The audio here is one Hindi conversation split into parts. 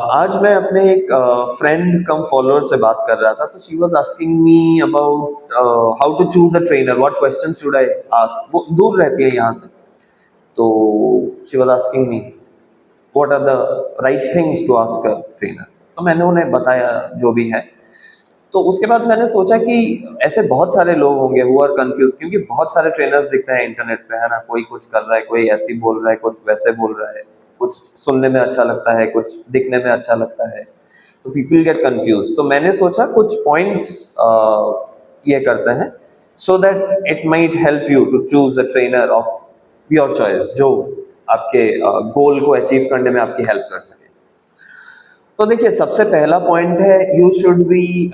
आज मैं अपने एक फ्रेंड कम फॉलोअर से बात कर रहा था, तो she was asking me about how to choose a trainer, what question should I ask. वो दूर रहती है यहाँ से, तो she was asking me what are the right things to ask a trainer. तो मैंने उन्हें बताया जो भी है। तो उसके बाद मैंने सोचा कि ऐसे बहुत सारे लोग होंगे हु आर कंफ्यूज, क्योंकि बहुत सारे ट्रेनर्स दिखते हैं इंटरनेट पे, है ना। कोई कुछ कर रहा है, कोई ऐसे बोल रहा है, कुछ वैसे बोल रहा है, कुछ सुनने में अच्छा लगता है, कुछ दिखने में अच्छा लगता है, तो पीपल गेट कंफ्यूज। तो मैंने सोचा कुछ पॉइंट्स ये करते हैं, so that it might help you to choose a trainer of your choice, जो आपके गोल को अचीव करने में आपकी हेल्प कर सके। तो देखिए, सबसे पहला पॉइंट है, you should be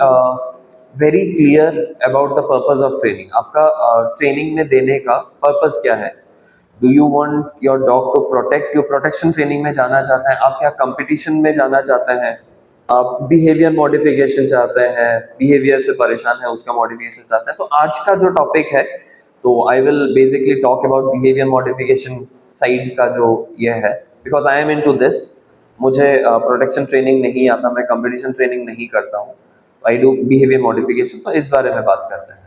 very clear about the purpose of training. आपका ट्रेनिंग में देने का पर्पस क्या है। Do you want your dog to protect you, protection training में जाना चाहते हैं आप, क्या कंपटीशन में जाना चाहते हैं आप, बिहेवियर मॉडिफिकेशन चाहते हैं, बिहेवियर से परेशान है उसका मॉडिफिकेशन चाहते हैं। तो आज का जो टॉपिक है, तो I will basically talk about behaviour modification side का जो ये है, because I am into this. मुझे प्रोटेक्शन ट्रेनिंग नहीं आता, मैं कंपटीशन ट्रेनिंग नहीं करता हूँ, आई डू बिहेवियर मॉडिफिकेशन। तो इस बारे में बात करते हैं।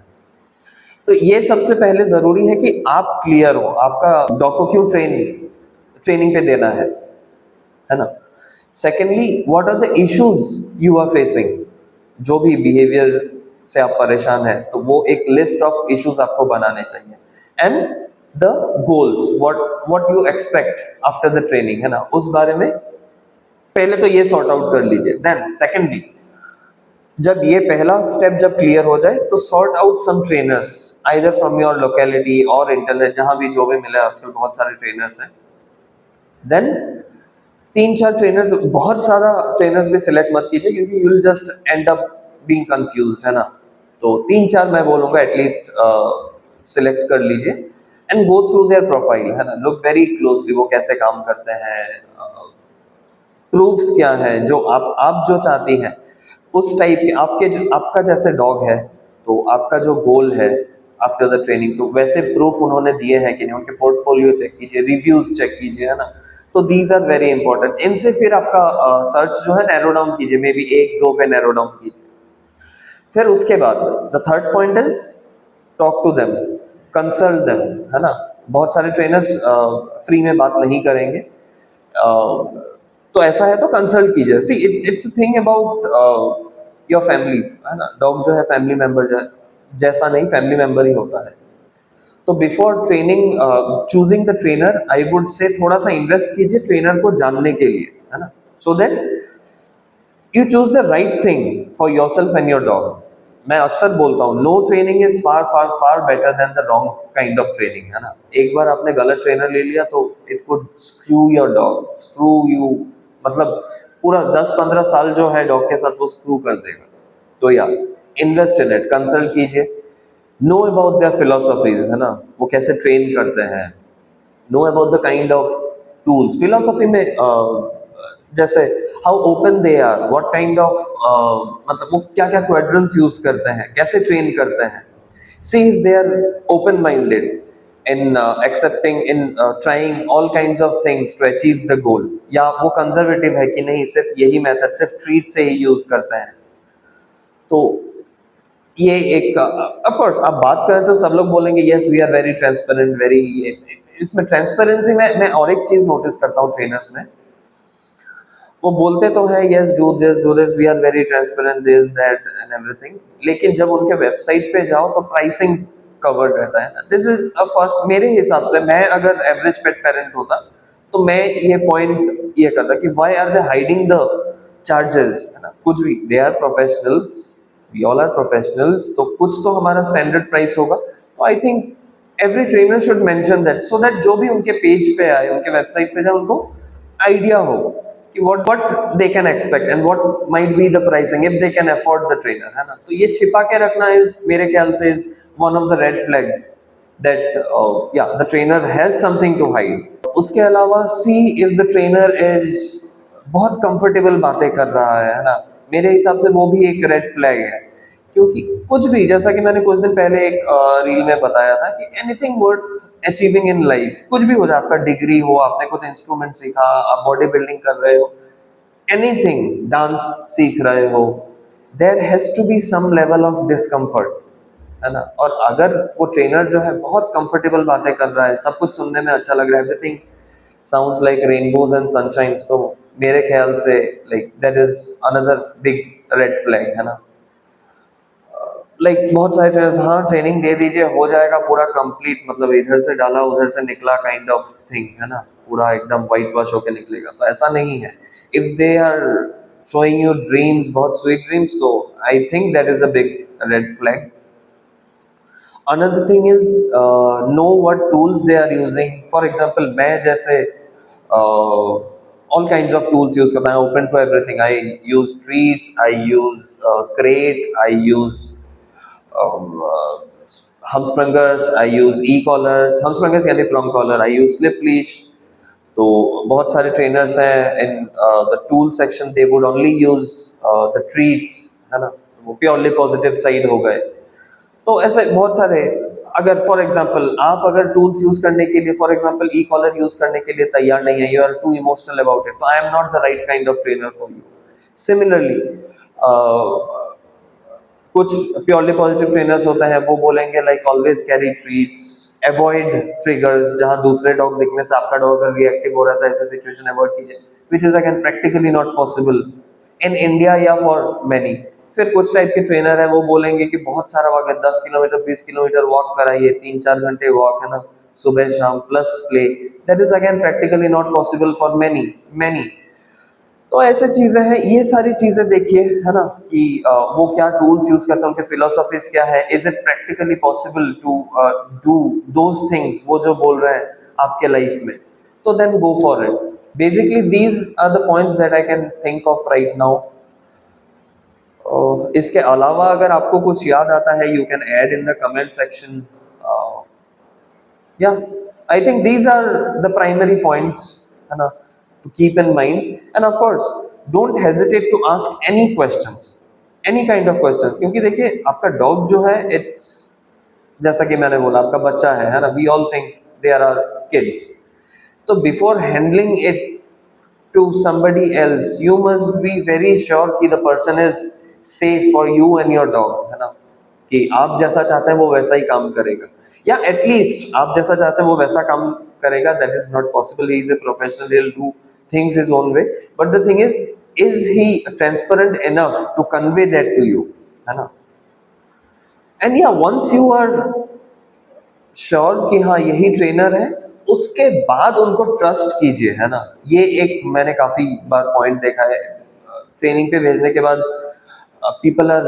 तो ये सबसे पहले जरूरी है कि आप क्लियर हो, आपका डॉग को क्यों ट्रेनिंग पे देना है ना। Secondly, what are the issues you are facing. जो भी बिहेवियर से आप परेशान हैं, तो वो एक लिस्ट ऑफ इश्यूज आपको बनाने चाहिए। And the goals, what you expect after the training, है ना, उस बारे में पहले तो ये सॉर्ट आउट कर लीजिए। देन सेकेंडली, जब ये पहला स्टेप जब क्लियर हो जाए, तो sort out some trainers either from your locality और इंटरनेट, जहां भी जो भी मिले, आजकल बहुत सारे ट्रेनर्स हैं। देन तीन चार ट्रेनर्स, बहुत सारा ट्रेनर्स भी सिलेक्ट मत कीजिए, क्योंकि you will just and up being confused, है ना। तो तीन चार मैं बोलूंगा एटलीस्ट सिलेक्ट कर लीजिए, and go through their profile, है ना। लुक वेरी क्लोजली, वो कैसे काम करते हैं, प्रूफ्स क्या है, जो आप जो चाहती हैं उस टाइप के, आपका जैसे डॉग है, तो आपका जो गोल है आफ्टर द ट्रेनिंग, तो वैसे प्रूफ उन्होंने दिए हैं कि नहीं, उनके पोर्टफोलियो चेक कीजिए, रिव्यूज चेक कीजिए, है ना। तो दीज आर वेरी इंपॉर्टेंट। इनसे फिर आपका सर्च जो है नैरो डाउन कीजिए, मे बी एक दो पे नैरो डाउन कीजिए। फिर उसके बाद the third point is talk to them, consult them, है ना। बहुत सारे ट्रेनर्स फ्री में बात नहीं करेंगे, तो ऐसा है तो कंसल्ट कीजिए। See it's thing about your family, है ना। डॉग जो है फैमिली मेंबर जैसा नहीं, फैमिली मेंबर ही होता है। तो before training, choosing the trainer, I would say थोड़ा सा इन्वेस्ट कीजिए ट्रेनर को जानने के लिए, है ना, so that you choose the right thing for yourself and your dog. मैं अक्सर बोलता हूँ, no training is far far far better than the wrong kind of training, है ना। एक बार आपने गलत ट्रेनर ले लिया, तो it could screw your dog, screw you, मतलब पूरा 10-15 साल जो है डॉग के साथ वो स्क्रू कर देगा। तो यार, इन्वेस्ट इन इट, कंसल्ट कीजिए, नो अबाउट देयर फिलोसॉफीज, है ना, वो कैसे ट्रेन करते हैं, know about the kind of tools. Philosophy में जैसे how open they are, what kind of, मतलब वो क्या क्या क्वाड्रेंट्स यूज करते हैं, कैसे ट्रेन करते हैं। See if they are open minded in accepting, in trying all kinds of things to achieve the goal, या वो कंजर्वेटिव है कि नहीं, सिर्फ यही मेथड, सिर्फ ट्रीट से ही यूज करते हैं। तो ये एक, ऑफ कोर्स आप बात करें तो सब लोग बोलेंगे yes we are very transparent, very, इसमें ट्रांसपेरेंसी में मैं और एक चीज नोटिस करता हूँ ट्रेनर्स में, वो बोलते तो है yes do this we are very transparent, this that and everything, लेकिन जब उनके वेबसाइट पे जाओ तो प्राइसिंग कवर्ड रहता है। दिस इज अ फर्स्ट, मेरे हिसाब से, मैं अगर एवरेज पेट पेरेंट होता, तो मैं ये पॉइंट ये करता कि why are they hiding the charges, है ना। कुछ भी, they are professionals, we all are professionals, तो कुछ तो हमारा स्टैंडर्ड प्राइस होगा। तो I think every trainer should mention that, so that जो भी उनके पेज पे आए, उनके वेबसाइट पे जाए, उनको आइडिया हो कि what they can expect and what might be the pricing if they can afford the trainer, है ना। तो ये छिपा के रखना इज, मेरे ख्याल से, is one of the red flags that yeah, the trainer has something to hide। उसके अलावा see if the trainer is बहुत कंफर्टेबल बातें कर रहा है ना, मेरे हिसाब से वो भी एक रेड फ्लैग है। क्योंकि कुछ भी, जैसा कि मैंने कुछ दिन पहले एक रील में बताया था कि anything worth achieving in life, कुछ भी हो जाए, आपका डिग्री हो, आपने कुछ इंस्ट्रूमेंट सीखा, आप बॉडी बिल्डिंग कर रहे हो, एनीथिंग, डांस सीख रहे हो, there has to be some level of discomfort, है ना। और अगर वो ट्रेनर जो है बहुत कंफर्टेबल बातें कर रहा है, सब कुछ सुनने में अच्छा लग रहा है, everything sounds like rainbows and sunshines, तो मेरे ख्याल से like that is another big red flag, है ना। बहुत सारे ट्रेनर्स, हाँ ट्रेनिंग दे दीजिए हो जाएगा पूरा कंप्लीट, मतलब इधर से डाला उधर से निकला काइंड ऑफ थिंग, है ना, पूरा एकदम व्हाइट वॉश होके निकलेगा, तो ऐसा नहीं है। If they are showing you dreams, बहुत स्वीट ड्रीम्स, तो I think that is a big red flag. Another thing is know what tools they are using. For example, मैं जैसे all kinds of tools use करता हूँ, open to everything. I use treats, I use crate, I use Herm Sprengers, I use e collars, Herm Sprengers यानी prong collar, I use slip leash. तो बहुत सारे ट्रेनर्स हैं in the tool section, they would only use the treats, है ना, वो प्योरली पॉजिटिव साइड हो गए। तो ऐसे बहुत सारे, अगर फॉर एग्जांपल आप अगर टूल्स यूज करने के लिए, for example e collar use करने के लिए तैयार नहीं है, you are too emotional about it, तो I am not the right kind of trainer for you. Similarly कुछ प्योरली पॉजिटिव ट्रेनर्स होते हैं, वो बोलेंगे like always carry treats, avoid triggers, जहां दूसरे डॉग दिखने से आपका डॉग अगर रिएक्टिव हो रहा है तो ऐसे सिचुएशन अवॉइड कीजिए, which is again practically not possible in India या फॉर मैनी। फिर कुछ टाइप के ट्रेनर है, वो बोलेंगे कि बहुत सारा वॉक है, 10 किलोमीटर 20 किलोमीटर वॉक कराइए, 3-4 घंटे वॉक, है ना, सुबह शाम plus play, that is again practically not possible for many many. तो ऐसे चीजें हैं, ये सारी चीजें देखिए, है ना, कि वो क्या टूल्स यूज करते हैं, उनके फिलोसफीज क्या है, is it practically possible to do those things वो जो बोल रहे हैं आपके लाइफ में, तो then go for it. Basically these are the points that I can think of right now. इसके अलावा अगर आपको कुछ याद आता है, you can add in the comment section. Yeah, I think these are the primary points, है ना, to keep in mind. And of course, don't hesitate to ask any questions, any kind of questions, क्योंकि देखिए आपका डॉग जो है, इट्स जैसा कि मैंने बोला आपका बच्चा है ना, we all think they are our kids. तो before handling it to somebody else, you must be very sure कि the person is safe for you and your dog, है ना, कि आप जैसा चाहते हैं वो वैसा ही काम करेगा, या एटलीस्ट आप जैसा चाहते हैं वो वैसा काम करेगा। That is not possible, he is a professional, he will do things his own way, but the thing is he transparent enough to convey that to you, है ना। एंड या वंस यू आर श्योर कि हाँ यही ट्रेनर है, उसके बाद उनको ट्रस्ट कीजिए, है ना। ये एक मैंने काफी बार पॉइंट देखा है, ट्रेनिंग पे भेजने के बाद people are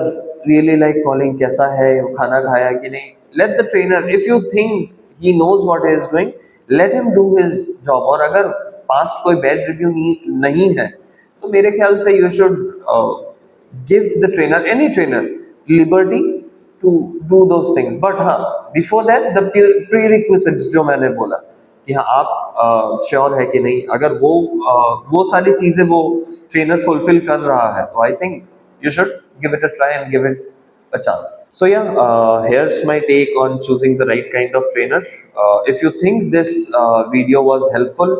really like calling कैसा है, खाना खाया कि नहीं। Let the trainer, if you think he knows what he is doing, let him do his job. और अगर पास्ट कोई बैड रिव्यू नहीं है, तो मेरे ख्याल से you should give the trainer, any trainer, liberty to do those things. But हाँ, बिफोर दैट द प्रीरिक्विजिट्स जो मैंने बोला कि हाँ आप श्योर है कि नहीं, अगर वो सारी चीजें वो ट्रेनर फुलफिल कर रहा है, तो I think you should give it a try and give it a chance. So yeah, here's my take on choosing the right kind of trainer. If you think this video was helpful,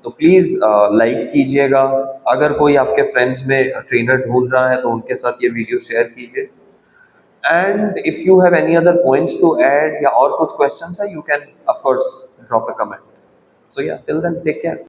तो प्लीज लाइक कीजिएगा। अगर कोई आपके फ्रेंड्स में ट्रेनर ढूंढ रहा है तो उनके साथ ये वीडियो शेयर कीजिए। And if you have any other points to add या और कुछ क्वेश्चंस है, you can of course drop a comment. So yeah, till then take care.